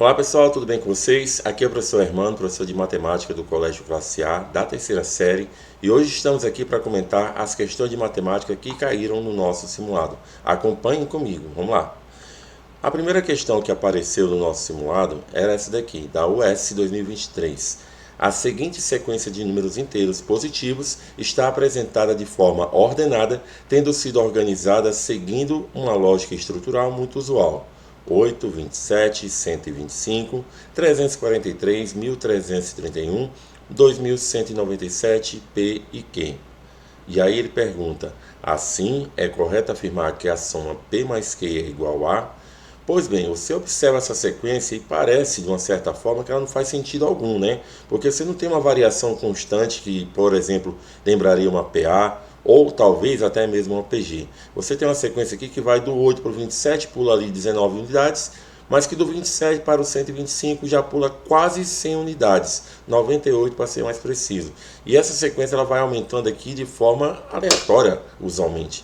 Olá pessoal, tudo bem com vocês? Aqui é o professor Hermano, professor de matemática do Colégio Classe A, da terceira série, e hoje estamos aqui para comentar as questões de matemática que caíram no nosso simulado. Acompanhem comigo, vamos lá. A primeira questão que apareceu no nosso simulado era essa daqui, da US 2023. A seguinte sequência de números inteiros positivos está apresentada de forma ordenada, tendo sido organizada seguindo uma lógica estrutural muito usual. 8, 27, 125, 343, 1331, 2197, P e Q. E aí ele pergunta, assim é correto afirmar que a soma P mais Q é igual a... Pois bem, você observa essa sequência e parece, de uma certa forma, que ela não faz sentido algum, né? Porque você não tem uma variação constante que, por exemplo, lembraria uma PA, ou talvez até mesmo uma PG. Você tem uma sequência aqui que vai do 8 para o 27, pula ali 19 unidades, mas que do 27 para o 125 já pula quase 100 unidades, 98 para ser mais preciso. E essa sequência ela vai aumentando aqui de forma aleatória, usualmente.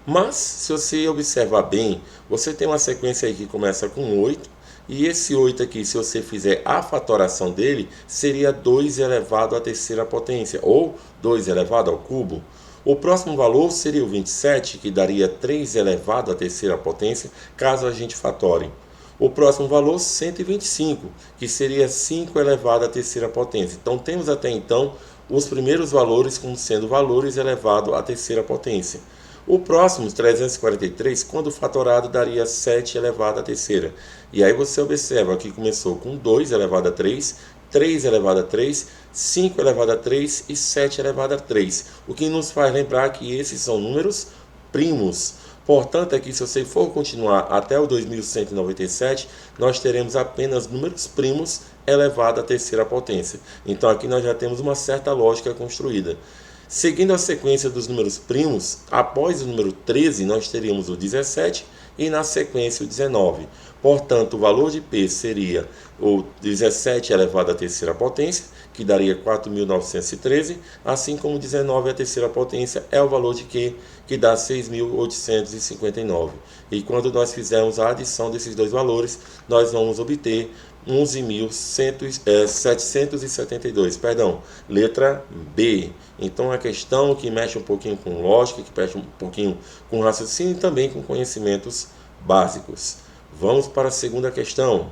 Mas, se você observar bem, você tem uma sequência aí que começa com 8, e esse 8 aqui, se você fizer a fatoração dele, seria 2 elevado à terceira potência, ou 2 elevado ao cubo. O próximo valor seria o 27, que daria 3 elevado à terceira potência, caso a gente fatore. O próximo valor, 125, que seria 5 elevado à terceira potência. Então, temos até então os primeiros valores como sendo valores elevados à terceira potência. O próximo, 343, quando fatorado, daria 7 elevado à terceira. E aí você observa que começou com 2 elevado a 3, 3 elevado a 3, 5 elevado a 3 e 7 elevado a 3. O que nos faz lembrar que esses são números primos. Portanto, aqui, se você for continuar até o 2197, nós teremos apenas números primos elevado à terceira potência. Então, aqui nós já temos uma certa lógica construída. Seguindo a sequência dos números primos, após o número 13, nós teríamos o 17 e na sequência o 19. Portanto, o valor de P seria o 17 elevado à terceira potência, que daria 4.913, assim como o 19 à terceira potência é o valor de Q, que dá 6.859. E quando nós fizermos a adição desses dois valores, nós vamos obter 11.772, letra B. Então, a questão que mexe um pouquinho com lógica, que mexe um pouquinho com raciocínio e também com conhecimentos básicos. Vamos para a segunda questão.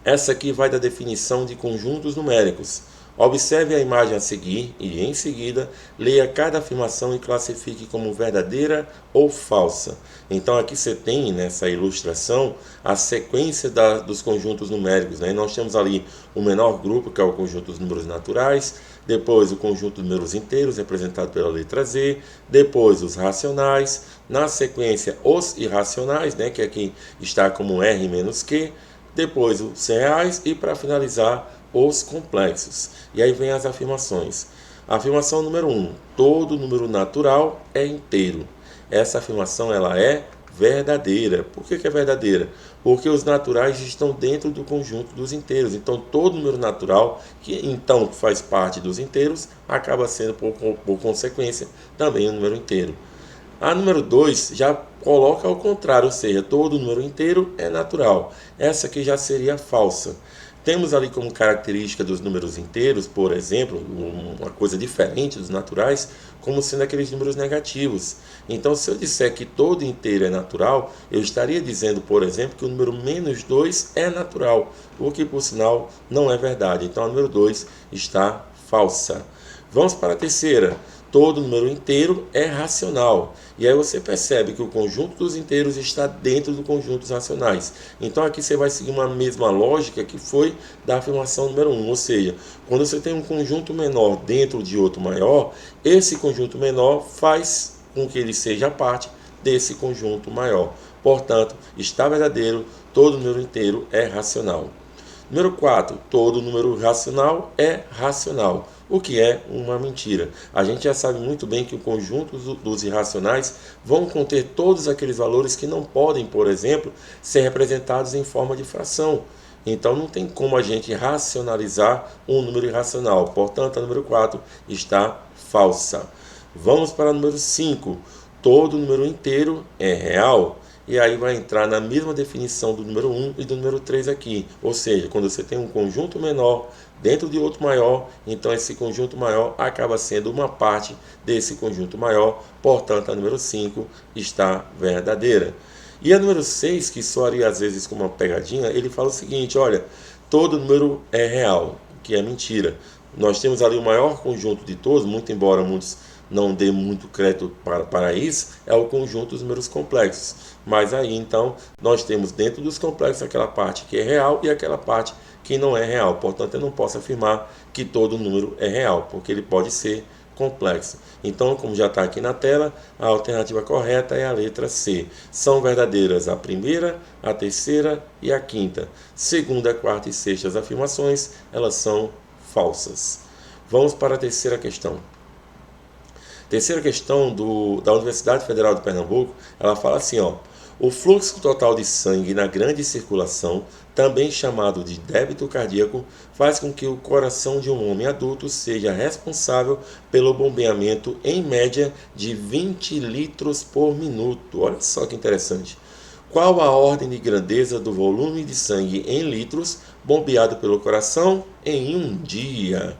Essa aqui vai da definição de conjuntos numéricos. Observe a imagem a seguir e, em seguida, leia cada afirmação e classifique como verdadeira ou falsa. Então, aqui você tem, nessa ilustração, a sequência dos conjuntos numéricos, né? Nós temos ali o menor grupo, que é o conjunto dos números naturais, depois o conjunto de números inteiros, representado pela letra Z, depois os racionais, na sequência os irracionais, né? Que aqui está como R menos Q, depois os reais e, para finalizar, os complexos. E aí vem as afirmações. A afirmação número 1. Todo número natural é inteiro. Essa afirmação ela é verdadeira. Por que é verdadeira? Porque os naturais estão dentro do conjunto dos inteiros. Então, todo número natural, que então faz parte dos inteiros, acaba sendo, por consequência, também um número inteiro. A número 2 já coloca ao contrário, ou seja, todo número inteiro é natural. Essa aqui já seria falsa. Temos ali como característica dos números inteiros, por exemplo, uma coisa diferente dos naturais, como sendo aqueles números negativos. Então, se eu disser que todo inteiro é natural, eu estaria dizendo, por exemplo, que o número menos 2 é natural, o que, por sinal, não é verdade. Então, a número 2 está falsa. Vamos para a terceira. Todo número inteiro é racional. E aí você percebe que o conjunto dos inteiros está dentro do conjunto dos racionais. Então aqui você vai seguir uma mesma lógica que foi da afirmação número 1. Ou seja, quando você tem um conjunto menor dentro de outro maior, esse conjunto menor faz com que ele seja parte desse conjunto maior. Portanto, está verdadeiro, todo número inteiro é racional. Número 4. Todo número racional é racional, o que é uma mentira. A gente já sabe muito bem que o conjunto dos irracionais vão conter todos aqueles valores que não podem, por exemplo, ser representados em forma de fração. Então não tem como a gente racionalizar um número irracional. Portanto, a número 4 está falsa. Vamos para o número 5. Todo número inteiro é real. e aí vai entrar na mesma definição do número 1 e do número 3 aqui. Ou seja, quando você tem um conjunto menor dentro de outro maior, então esse conjunto maior acaba sendo uma parte desse conjunto maior, portanto a número 5 está verdadeira. E a número 6, que soaria às vezes como uma pegadinha, ele fala o seguinte, olha, todo número é real, que é mentira. Nós temos ali o maior conjunto de todos, muito embora muitos não dê muito crédito para isso, é o conjunto dos números complexos. Mas aí então nós temos dentro dos complexos aquela parte que é real e aquela parte que não é real. Portanto, eu não posso afirmar que todo número é real, porque ele pode ser complexo. Então, como já está aqui na tela, a alternativa correta é a letra C. São verdadeiras a primeira, a terceira e a quinta. Segunda, quarta e sexta afirmações, elas são falsas. Vamos para a terceira questão. Terceira questão da Universidade Federal de Pernambuco, ela fala assim, ó, o fluxo total de sangue na grande circulação, também chamado de débito cardíaco, faz com que o coração de um homem adulto seja responsável pelo bombeamento, em média, de 20 litros por minuto. Olha só que interessante. Qual a ordem de grandeza do volume de sangue em litros bombeado pelo coração em um dia?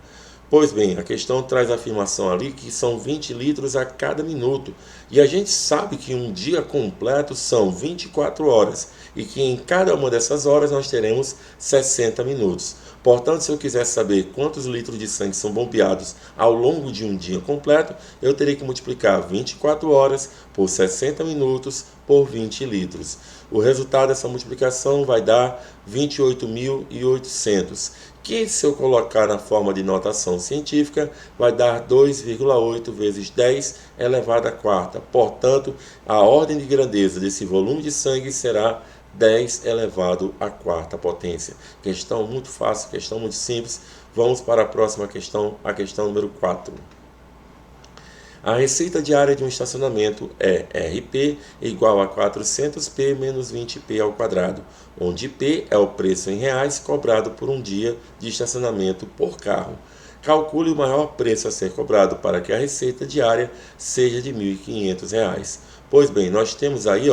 Pois bem, a questão traz a afirmação ali que são 20 litros a cada minuto. E a gente sabe que um dia completo são 24 horas e que em cada uma dessas horas nós teremos 60 minutos. Portanto, se eu quiser saber quantos litros de sangue são bombeados ao longo de um dia completo, eu teria que multiplicar 24 horas por 60 minutos por 20 litros. O resultado dessa multiplicação vai dar 28.800, que se eu colocar na forma de notação científica, vai dar 2,8 vezes 10 elevado à quarta. Portanto, a ordem de grandeza desse volume de sangue será 10 elevado à quarta potência. Questão muito fácil, questão muito simples. Vamos para a próxima questão, a questão número 4. A receita diária de um estacionamento é RP igual a 400p menos 20p ao quadrado, onde P é o preço em reais cobrado por um dia de estacionamento por carro. Calcule o maior preço a ser cobrado para que a receita diária seja de R$ 1.500. Pois bem, nós temos aí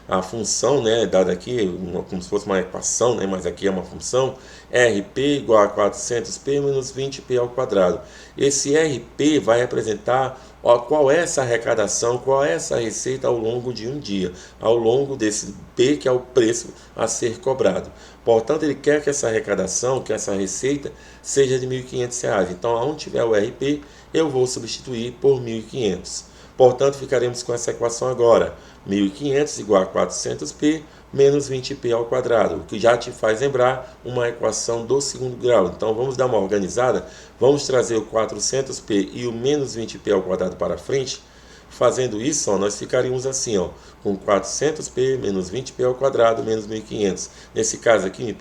a função, dada aqui como se fosse uma equação, mas aqui é uma função, RP igual a 400p menos 20p ao quadrado. Esse RP vai representar qual é essa arrecadação, qual é essa receita ao longo de um dia, ao longo desse P, que é o preço a ser cobrado. Portanto, ele quer que essa arrecadação, que essa receita, seja de R$ 1.500. Então, onde tiver o RP, eu vou substituir por 1.500. Portanto, ficaremos com essa equação agora. 1.500 igual a 400p menos 20p ao quadrado, o que já te faz lembrar uma equação do segundo grau. Então, vamos dar uma organizada. Vamos trazer o 400p e o menos 20p ao quadrado para frente. Fazendo isso, nós ficaríamos assim, com 400p menos 20p ao quadrado menos 1.500. Nesse caso aqui,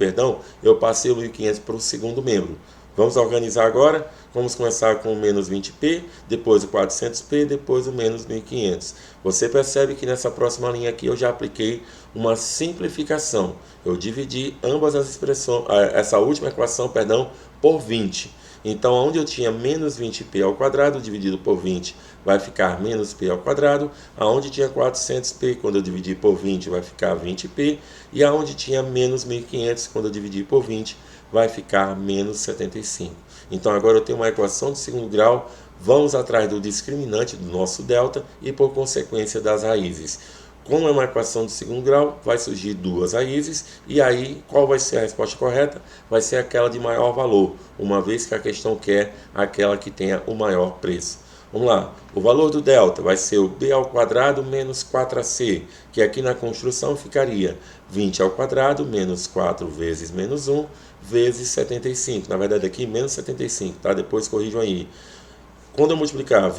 eu passei o 1.500 para o segundo membro. Vamos organizar agora. Vamos começar com o menos 20p, depois o 400p, depois o menos 1.500. Você percebe que nessa próxima linha aqui eu já apliquei uma simplificação. Eu dividi ambas as expressões, essa última equação, por 20. Então, onde eu tinha menos 20p ao quadrado dividido por 20 vai ficar menos p ao quadrado. Aonde tinha 400p, quando eu dividir por 20, vai ficar 20p. E aonde tinha menos 1.500, quando eu dividir por 20, vai ficar menos 75. Então, agora eu tenho uma equação de segundo grau. Vamos atrás do discriminante do nosso delta e, por consequência, das raízes. Como é uma equação de segundo grau, vai surgir duas raízes, e aí qual vai ser a resposta correta? Vai ser aquela de maior valor, uma vez que a questão quer aquela que tenha o maior preço. Vamos lá, o valor do delta vai ser o b ao quadrado menos 4ac, que aqui na construção ficaria 20 ao quadrado menos 4 vezes menos 1 vezes 75. Na verdade aqui menos 75, tá? Depois corrijam aí. Quando eu multiplicar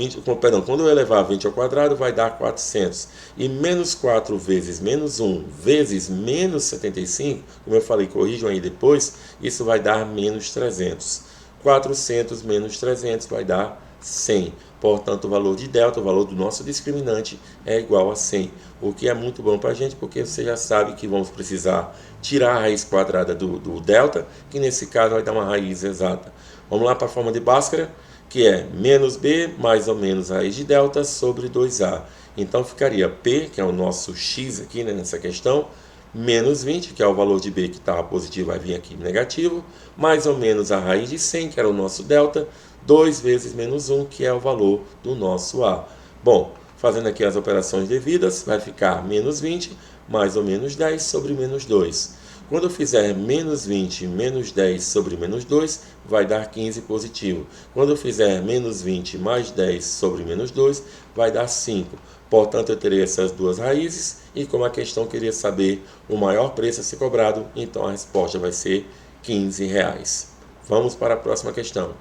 quando eu elevar 20 ao quadrado, vai dar 400. E menos 4 vezes menos 1 vezes menos 75, como eu falei, corrijam aí depois, isso vai dar menos 300. 400 menos 300 vai dar 100. Portanto, o valor de delta, o valor do nosso discriminante, é igual a 100. O que é muito bom para a gente, porque você já sabe que vamos precisar tirar a raiz quadrada do delta, que nesse caso vai dar uma raiz exata. Vamos lá para a forma de Bhaskara, que é menos b mais ou menos raiz de delta sobre 2a. Então ficaria P, que é o nosso x aqui, né, nessa questão, menos 20, que é o valor de B que estava positivo, vai vir aqui negativo, mais ou menos a raiz de 100, que era o nosso delta, 2 vezes menos 1, que é o valor do nosso A. Bom, fazendo aqui as operações devidas, vai ficar menos 20 mais ou menos 10 sobre menos 2. Quando eu fizer menos 20 menos 10 sobre menos 2, vai dar 15 positivo. Quando eu fizer menos 20 mais 10 sobre menos 2, vai dar 5. Portanto, eu terei essas duas raízes e como a questão queria saber o maior preço a ser cobrado, então a resposta vai ser R$15. Vamos para a próxima questão.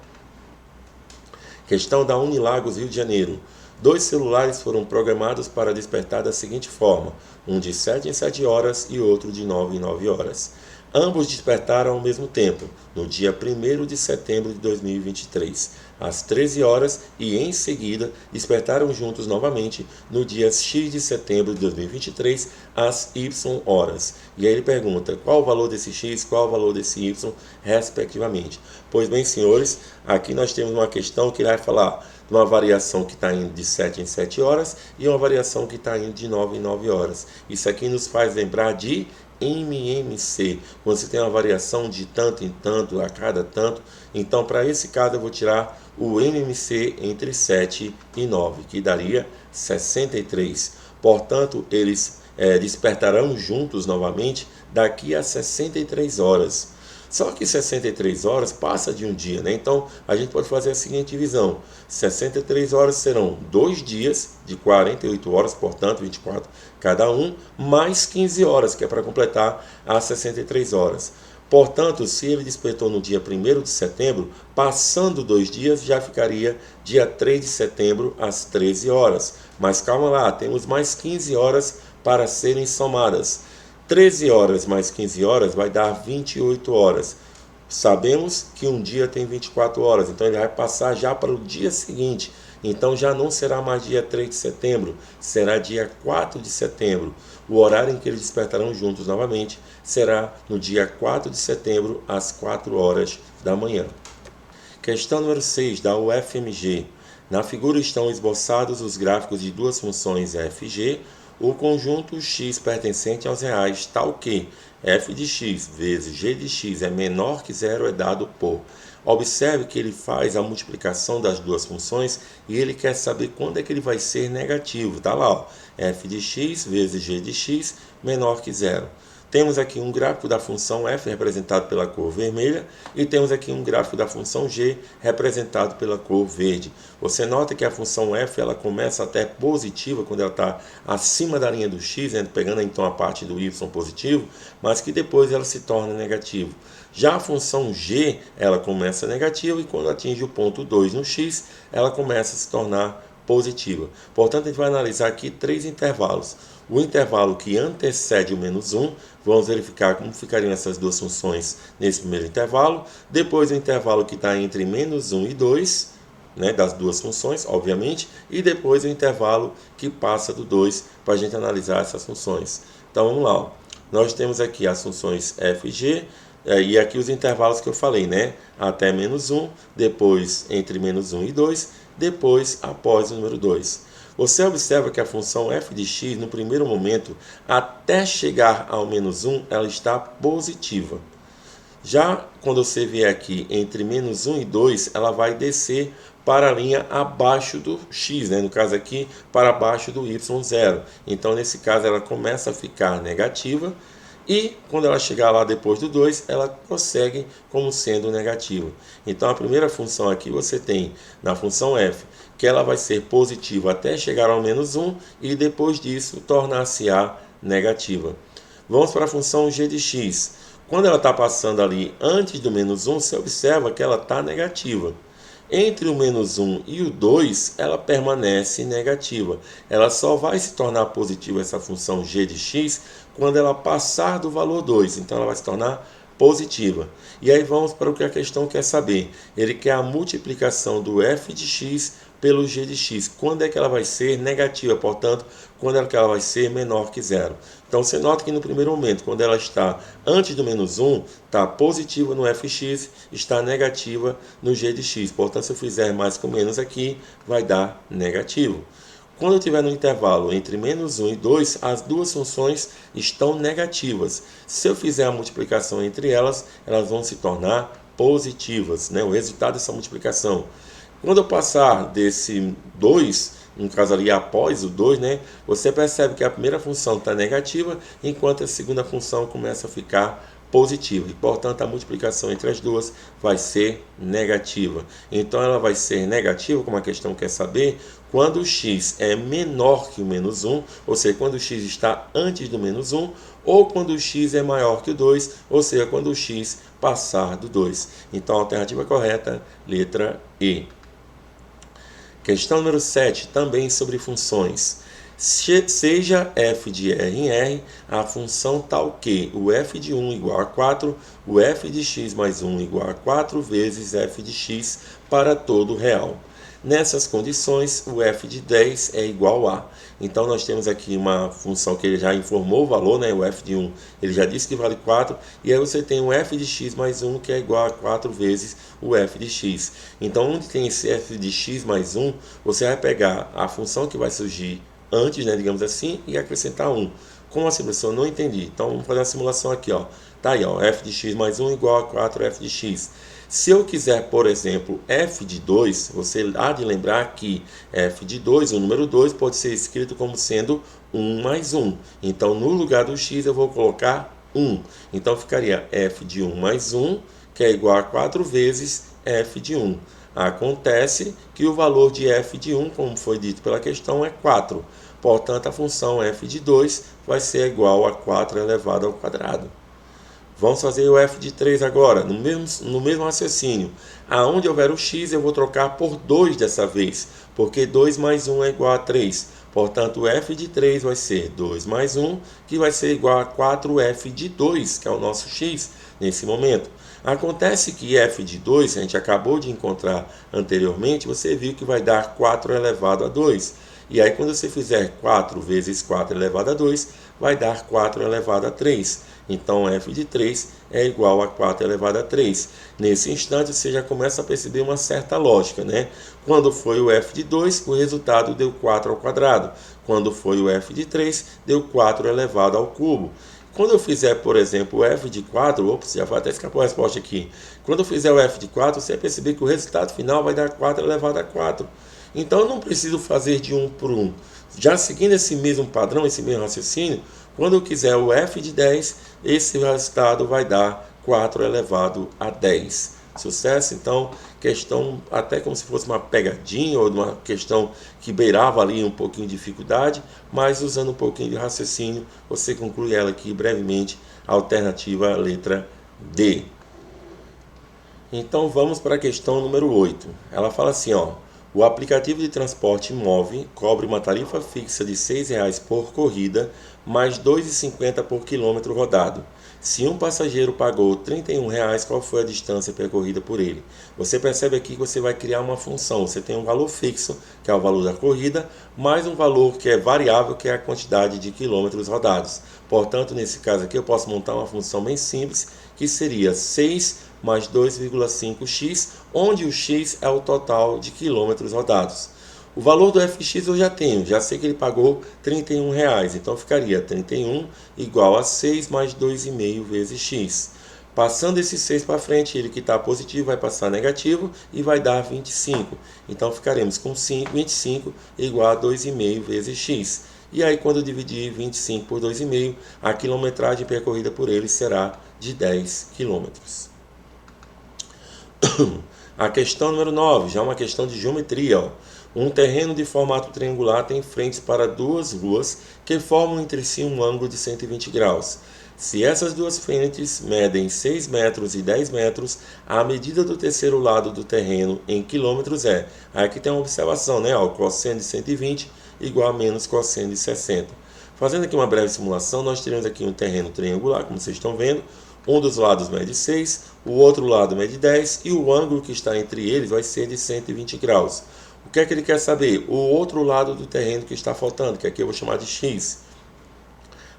Questão da Unilagos, Rio de Janeiro. 2 celulares foram programados para despertar da seguinte forma, um de 7 em 7 horas e outro de 9 em 9 horas. Ambos despertaram ao mesmo tempo, no dia 1º de setembro de 2023, às 13 horas e, em seguida, despertaram juntos novamente no dia X de setembro de 2023, às Y horas. E aí ele pergunta qual o valor desse X, qual o valor desse Y, respectivamente. Pois bem, senhores, aqui nós temos uma questão que vai falar de uma variação que está indo de 7 em 7 horas e uma variação que está indo de 9 em 9 horas. Isso aqui nos faz lembrar de MMC, quando você tem uma variação de tanto em tanto, a cada tanto. Então, para esse caso, eu vou tirar o MMC entre 7 e 9, que daria 63. Portanto, eles despertarão juntos novamente daqui a 63 horas. Só que 63 horas passa de um dia, né? Então, a gente pode fazer a seguinte divisão. 63 horas serão 2 dias de 48 horas, portanto, 24 cada um, mais 15 horas, que é para completar as 63 horas. Portanto, se ele despertou no dia 1º de setembro, passando 2 dias, já ficaria dia 3 de setembro, às 13 horas. Mas calma lá, temos mais 15 horas para serem somadas. 13 horas mais 15 horas vai dar 28 horas. Sabemos que um dia tem 24 horas, então ele vai passar já para o dia seguinte. Então já não será mais dia 3 de setembro, será dia 4 de setembro. O horário em que eles despertarão juntos novamente será no dia 4 de setembro, às 4 horas da manhã. Questão número 6, da UFMG. Na figura estão esboçados os gráficos de duas funções f e g. O conjunto x pertencente aos reais, tal que f de x vezes g de x é menor que zero, é dado por. Observe que ele faz a multiplicação das duas funções e ele quer saber quando é que ele vai ser negativo. Está lá, ó, f de x vezes g de x menor que zero. Temos aqui um gráfico da função f representado pela cor vermelha e temos aqui um gráfico da função g representado pela cor verde. Você nota que a função f ela começa até positiva quando ela está acima da linha do x, né, pegando então a parte do y positivo, mas que depois ela se torna negativa. Já a função g ela começa negativa e quando atinge o ponto 2 no x, ela começa a se tornar positiva. Portanto, a gente vai analisar aqui 3 intervalos. O intervalo que antecede o menos 1, vamos verificar como ficariam essas duas funções nesse primeiro intervalo. Depois o intervalo que está entre menos 1 e 2, né, das duas funções, obviamente. E depois o intervalo que passa do 2 para a gente analisar essas funções. Então vamos lá. Ó. Nós temos aqui as funções f e g. E aqui os intervalos que eu falei, né? Até menos 1, depois entre menos 1 e 2, depois após o número 2. Você observa que a função f de x, no primeiro momento, até chegar ao menos 1, ela está positiva. Já quando você vier aqui entre menos 1 e 2, ela vai descer para a linha abaixo do x, né? No caso aqui, para baixo do y0. Então, nesse caso, ela começa a ficar negativa. E quando ela chegar lá depois do 2, ela prossegue como sendo negativa. Então, a primeira função aqui você tem na função f, que ela vai ser positiva até chegar ao menos 1 e depois disso tornar-se-á negativa. Vamos para a função g de x. Quando ela está passando ali antes do menos 1, você observa que ela está negativa. Entre o menos 1 e o 2, ela permanece negativa. Ela só vai se tornar positiva, essa função g de x, quando ela passar do valor 2. Então, ela vai se tornar positiva. E aí vamos para o que a questão quer saber. Ele quer a multiplicação do f de x pelo g de x. Quando é que ela vai ser negativa? Portanto, quando é que ela vai ser menor que zero. Então, você nota que no primeiro momento, quando ela está antes do menos 1, está positiva no fx, está negativa no g de x. Portanto, se eu fizer mais com menos aqui, vai dar negativo. Quando eu estiver no intervalo entre menos 1 e 2, as duas funções estão negativas. Se eu fizer a multiplicação entre elas, elas vão se tornar positivas, né? O resultado dessa multiplicação. Quando eu passar desse 2, no caso ali após o 2, né, você percebe que a primeira função está negativa, enquanto a segunda função começa a ficar positiva. E, portanto, a multiplicação entre as duas vai ser negativa. Então, ela vai ser negativa, como a questão quer saber, quando o x é menor que o menos 1, ou seja, quando o x está antes do menos 1, ou quando o x é maior que o 2, ou seja, quando o x passar do 2. Então, a alternativa correta, letra E. Questão número 7, também sobre funções. Seja f de r em R a função tal que o f de 1 igual a 4, o f de x mais 1 igual a 4 vezes f de x para todo real. Nessas condições, o f de 10 é igual a. Então, nós temos aqui uma função que ele já informou o valor, né? O f de 1, ele já disse que vale 4. E aí você tem o f de x mais 1, que é igual a 4 vezes o f de x. Então, onde tem esse f de x mais 1, você vai pegar a função que vai surgir antes, né, digamos assim, e acrescentar 1. Como assim, professor? Eu não entendi. Então, vamos fazer uma simulação aqui, ó. Tá aí, ó, f de x mais 1 igual a 4f de x. Se eu quiser, por exemplo, f de 2, você há de lembrar que f de 2, o número 2, pode ser escrito como sendo 1 mais 1. Então, no lugar do x, eu vou colocar 1. Então, ficaria f de 1 mais 1, que é igual a 4 vezes f de 1. Acontece que o valor de f de 1, como foi dito pela questão, é 4. Portanto, a função f de 2 vai ser igual a 4 elevado ao quadrado. Vamos fazer o f de 3 agora, no mesmo raciocínio. Aonde houver o x, eu vou trocar por 2 dessa vez, porque 2 mais 1 é igual a 3. Portanto, o f de 3 vai ser 2 mais 1, que vai ser igual a 4f de 2, que é o nosso x nesse momento. Acontece que f de 2, a gente acabou de encontrar anteriormente, você viu que vai dar 4 elevado a 2. E aí, quando você fizer 4 vezes 4 elevado a 2, vai dar 4 elevado a 3. Então, f de 3 é igual a 4 elevado a 3. Nesse instante, você já começa a perceber uma certa lógica, né? Quando foi o f de 2, o resultado deu 4 ao quadrado. Quando foi o f de 3, deu 4 elevado ao cubo. Quando eu fizer, por exemplo, o f de 4, ops, já vai até escapar a resposta aqui. Quando eu fizer o f de 4, você vai perceber que o resultado final vai dar 4 elevado a 4. Então, eu não preciso fazer de 1 por 1. Já seguindo esse mesmo padrão, esse mesmo raciocínio, quando eu quiser o f de 10, esse resultado vai dar 4 elevado a 10. Sucesso? Então, questão até como se fosse uma pegadinha ou uma questão que beirava ali um pouquinho de dificuldade, mas usando um pouquinho de raciocínio, você conclui ela aqui brevemente, alternativa letra D. Então, vamos para a questão número 8. Ela fala assim, ó. O aplicativo de transporte Move cobre uma tarifa fixa de R$ 6,00 por corrida, mais R$ 2,50 por quilômetro rodado. Se um passageiro pagou R$ 31,00, qual foi a distância percorrida por ele? Você percebe aqui que você vai criar uma função. Você tem um valor fixo, que é o valor da corrida, mais um valor que é variável, que é a quantidade de quilômetros rodados. Portanto, nesse caso aqui, eu posso montar uma função bem simples, que seria 6 mais 2,5x, onde o x é o total de quilômetros rodados. O valor do fx eu já tenho, já sei que ele pagou R$ 31,00, então ficaria 31 igual a 6 mais 2,5 vezes x. Passando esse 6 para frente, ele que está positivo vai passar negativo e vai dar 25. Então ficaremos com 25 igual a 2,5 vezes x. E aí, quando eu dividir 25 por 2,5, a quilometragem percorrida por ele será de 10 quilômetros. A questão número 9, já é uma questão de geometria. Ó. Um terreno de formato triangular tem frentes para duas ruas que formam entre si um ângulo de 120 graus. Se essas duas frentes medem 6 metros e 10 metros, a medida do terceiro lado do terreno em quilômetros é... Aí aqui tem uma observação, né? O cosseno de 120 igual a menos cosseno de 60. Fazendo aqui uma breve simulação, nós teremos aqui um terreno triangular, como vocês estão vendo. Um dos lados mede 6, o outro lado mede 10 e o ângulo que está entre eles vai ser de 120 graus. O que é que ele quer saber? O outro lado do terreno que está faltando, que aqui eu vou chamar de x.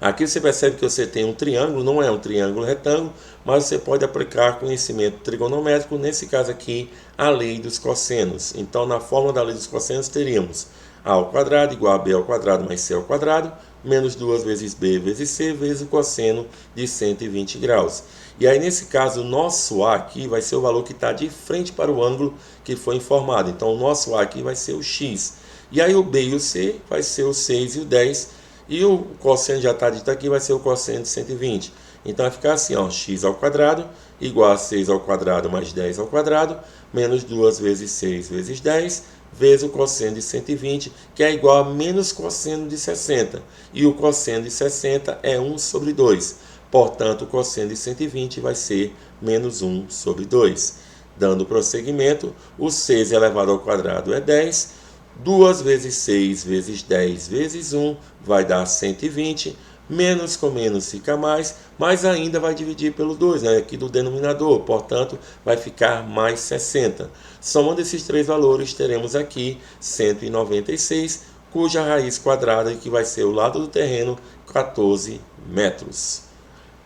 Aqui você percebe que você tem um triângulo, não é um triângulo retângulo, mas você pode aplicar conhecimento trigonométrico, nesse caso aqui, a lei dos cossenos. Então, na fórmula da lei dos cossenos, teríamos A ao quadrado igual a B ao quadrado mais C ao quadrado, menos 2 vezes B vezes C, vezes o cosseno de 120 graus. E aí, nesse caso, o nosso A aqui vai ser o valor que está de frente para o ângulo que foi informado. Então, o nosso A aqui vai ser o X. E aí, o B e o C vai ser o 6 e o 10. E o cosseno já está dito aqui, vai ser o cosseno de 120. Então, vai ficar assim, ó, x ao quadrado igual a 6 ao quadrado mais 10 ao quadrado, menos 2 vezes 6 vezes 10, vezes o cosseno de 120, que é igual a menos cosseno de 60. E o cosseno de 60 é 1 sobre 2. Portanto, o cosseno de 120 vai ser menos 1 sobre 2. Dando prosseguimento, o 6 elevado ao quadrado é 10. 2 vezes 6 vezes 10 vezes 1 vai dar 120. Menos com menos fica mais, mas ainda vai dividir pelo 2, né, aqui do denominador, portanto, vai ficar mais 60. Somando esses três valores, teremos aqui 196, cuja raiz quadrada, que vai ser o lado do terreno, 14 metros.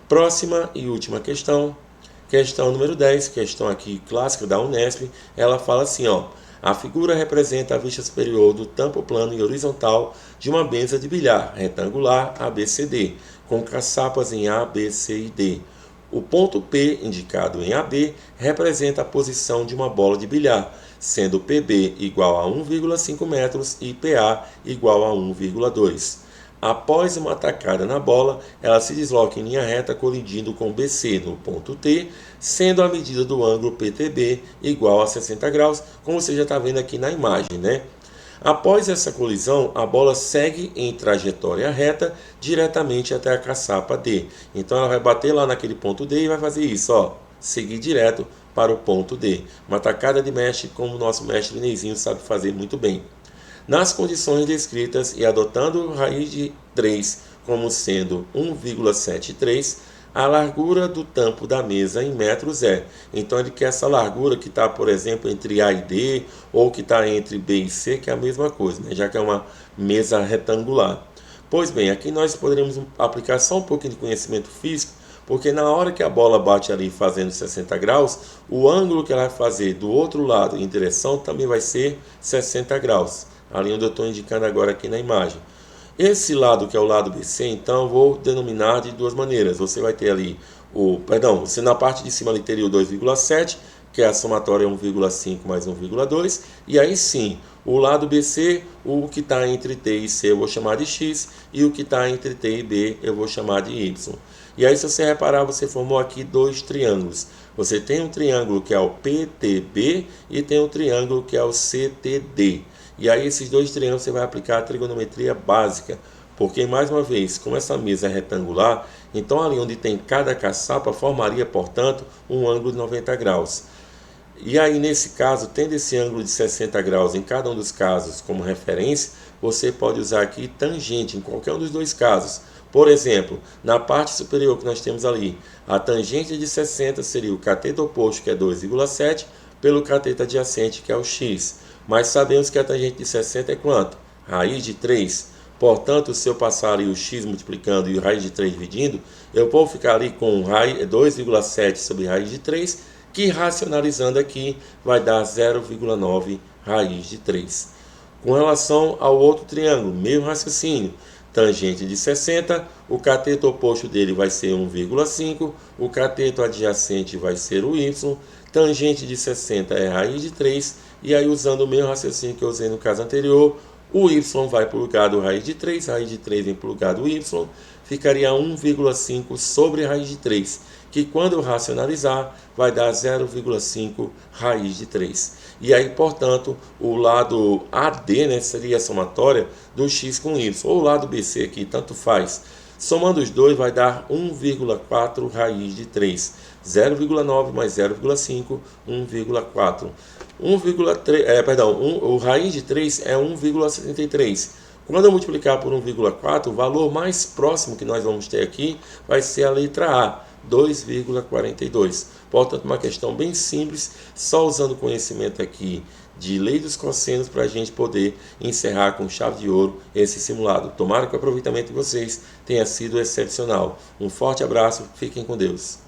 Próxima e última questão, questão número 10, questão aqui clássica da Unesp, ela fala assim, ó. A figura representa a vista superior do tampo plano e horizontal de uma mesa de bilhar retangular ABCD, com caçapas em A, B, C e D. O ponto P, indicado em AB, representa a posição de uma bola de bilhar, sendo PB igual a 1,5 metros e PA igual a 1,2. Após uma atacada na bola, ela se desloca em linha reta colidindo com BC no ponto T, sendo a medida do ângulo PTB igual a 60 graus, como você já está vendo aqui na imagem, né? Após essa colisão, a bola segue em trajetória reta diretamente até a caçapa D. Então ela vai bater lá naquele ponto D e vai fazer isso, ó, seguir direto para o ponto D. Uma atacada de mestre como o nosso mestre Neizinho sabe fazer muito bem. Nas condições descritas e adotando raiz de 3 como sendo 1,73, a largura do tampo da mesa em metros é. Então ele quer essa largura que está, por exemplo, entre A e D, ou que está entre B e C, que é a mesma coisa, né? Já que é uma mesa retangular. Pois bem, aqui nós poderíamos aplicar só um pouquinho de conhecimento físico, porque na hora que a bola bate ali fazendo 60 graus, o ângulo que ela vai fazer do outro lado em direção também vai ser 60 graus. Ali onde eu estou indicando agora aqui na imagem. Esse lado que é o lado BC, então eu vou denominar de duas maneiras. Você vai ter ali você na parte de cima ali teria o 2,7, que é a somatória 1,5 mais 1,2, e aí sim, o lado BC, o que está entre T e C eu vou chamar de X, e o que está entre T e B eu vou chamar de Y. E aí, se você reparar, você formou aqui dois triângulos. Você tem um triângulo que é o PTB e tem um triângulo que é o CTD. E aí esses dois triângulos você vai aplicar a trigonometria básica, porque mais uma vez, como essa mesa é retangular, então ali onde tem cada caçapa formaria, portanto, um ângulo de 90 graus. E aí nesse caso, tendo esse ângulo de 60 graus em cada um dos casos como referência, você pode usar aqui tangente em qualquer um dos dois casos. Por exemplo, na parte superior que nós temos ali, a tangente de 60 seria o cateto oposto, que é 2,7, pelo cateto adjacente, que é o x. Mas sabemos que a tangente de 60 é quanto? Raiz de 3. Portanto, se eu passar ali o x multiplicando e o raiz de 3 dividindo, eu vou ficar ali com 2,7 sobre raiz de 3, que racionalizando aqui vai dar 0,9 raiz de 3. Com relação ao outro triângulo, mesmo raciocínio. Tangente de 60, o cateto oposto dele vai ser 1,5, o cateto adjacente vai ser o y, tangente de 60 é raiz de 3, e aí usando o mesmo raciocínio que eu usei no caso anterior, o y vai para o lugar do raiz de 3 vem para o lugar do y, ficaria 1,5 sobre raiz de 3, que quando eu racionalizar vai dar 0,5 raiz de 3. E aí, portanto, o lado AD, né, seria a somatória do x com y, ou o lado BC aqui, tanto faz. Somando os dois vai dar 1,4 raiz de 3. 0,9 mais 0,5, 1,4. O raiz de 3 é 1,73. Quando eu multiplicar por 1,4, o valor mais próximo que nós vamos ter aqui vai ser a letra A, 2,42. Portanto, uma questão bem simples, só usando o conhecimento aqui de lei dos cossenos para a gente poder encerrar com chave de ouro esse simulado. Tomara que o aproveitamento de vocês tenha sido excepcional. Um forte abraço, fiquem com Deus.